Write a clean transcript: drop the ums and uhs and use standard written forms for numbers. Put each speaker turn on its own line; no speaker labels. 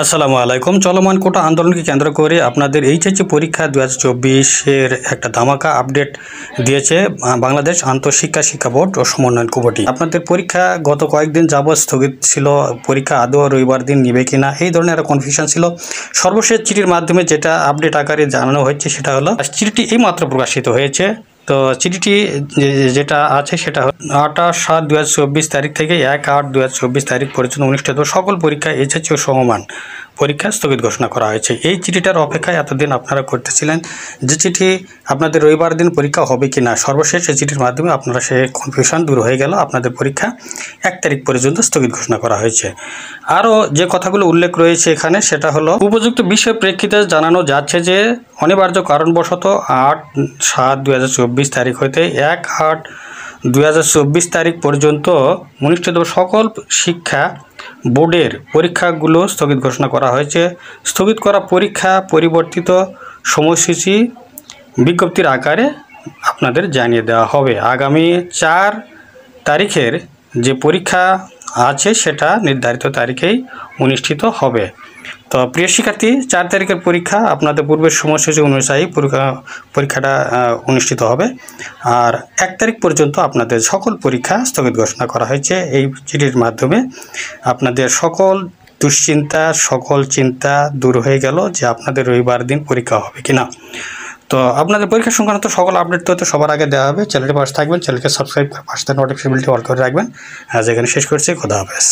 আসসালামু আলাইকুম। চলমান কোটা আন্দোলনকে কেন্দ্র করে আপনাদের এইচএসসি পরীক্ষা 2024-এর একটা ধামাকা আপডেট দিয়েছে বাংলাদেশ আন্তঃশিক্ষা বোর্ড ও সমন্বয়ন কমিটি। আপনাদের পরীক্ষা গত কয়েকদিন যাবৎ স্থগিত ছিল, পরীক্ষা আদৌ রবিবার দিন নিবে কিনা এই ধরনের একটা কনফিউশন ছিল। সর্বশেষ চিঠির মাধ্যমে যেটা আপডেট আকারে জানানো হয়েছে সেটা হলো চিঠিটি এইমাত্র প্রকাশিত হয়েছে। তো চিঠিটি যেটা আছে সেটা 28/7/2024 তারিখ থেকে 1/8/2024 তারিখ পর্যন্ত অনুষ্ঠিত সকল পরীক্ষা এইচএসসি ও সমমান পরীক্ষা স্থগিত ঘোষণা করা হয়েছে। এই চিঠিটার অপেক্ষায় এতদিন আপনারা করতেছিলেন যে চিঠি আপনাদের রবিবার দিন পরীক্ষা হবে কি না। সর্বশেষ এই চিঠির মাধ্যমে আপনারা সে কনফিউশন দূর হয়ে গেল। আপনাদের পরীক্ষা 1 তারিখ পর্যন্ত স্থগিত ঘোষণা করা হয়েছে। আরও যে কথাগুলো উল্লেখ রয়েছে এখানে সেটা হলো উপযুক্ত বিষয় প্রেক্ষিতে জানানো যাচ্ছে যে অনিবার্য কারণবশত 8/7/2024 তারিখ হইতে 1/8/2024 তারিখ পর্যন্ত অনুষ্ঠিত সকল শিক্ষা বোর্ডের পরীক্ষাগুলো স্থগিত ঘোষণা করা হয়েছে। স্থগিত করা পরীক্ষা পরিবর্তিত সময়সূচি বিজ্ঞপ্তির আকারে আপনাদের জানিয়ে দেওয়া হবে। আগামী 4 তারিখের যে পরীক্ষা আছে সেটা নির্ধারিত তারিখেই অনুষ্ঠিত হবে। তো প্রিয় শিক্ষার্থী, 4 তারিখের পরীক্ষা আপনাদের পূর্বের সময়সূচি অনুযায়ী পরীক্ষাটা অনুষ্ঠিত হবে। আর 1 তারিখ পর্যন্ত আপনাদের সকল পরীক্ষা স্থগিত ঘোষণা করা হয়েছে। এই চিঠির মাধ্যমে আপনাদের সকল দুশ্চিন্তা সকল চিন্তা দূর হয়ে গেল যে আপনাদের রবিবার দিন পরীক্ষা হবে কিনা। তো আপনাদের পরীক্ষা সংক্রান্ত সকল আপডেট তো সবার আগে দেওয়া হবে। চ্যানেলের পাশে থাকবেন, চ্যানেলকে সাবস্ক্রাইব করে পাশে নোটিফিকেশন বেলটি অল করে রাখবেন। আজ এখানে শেষ করছি। খোদা হাফেজ।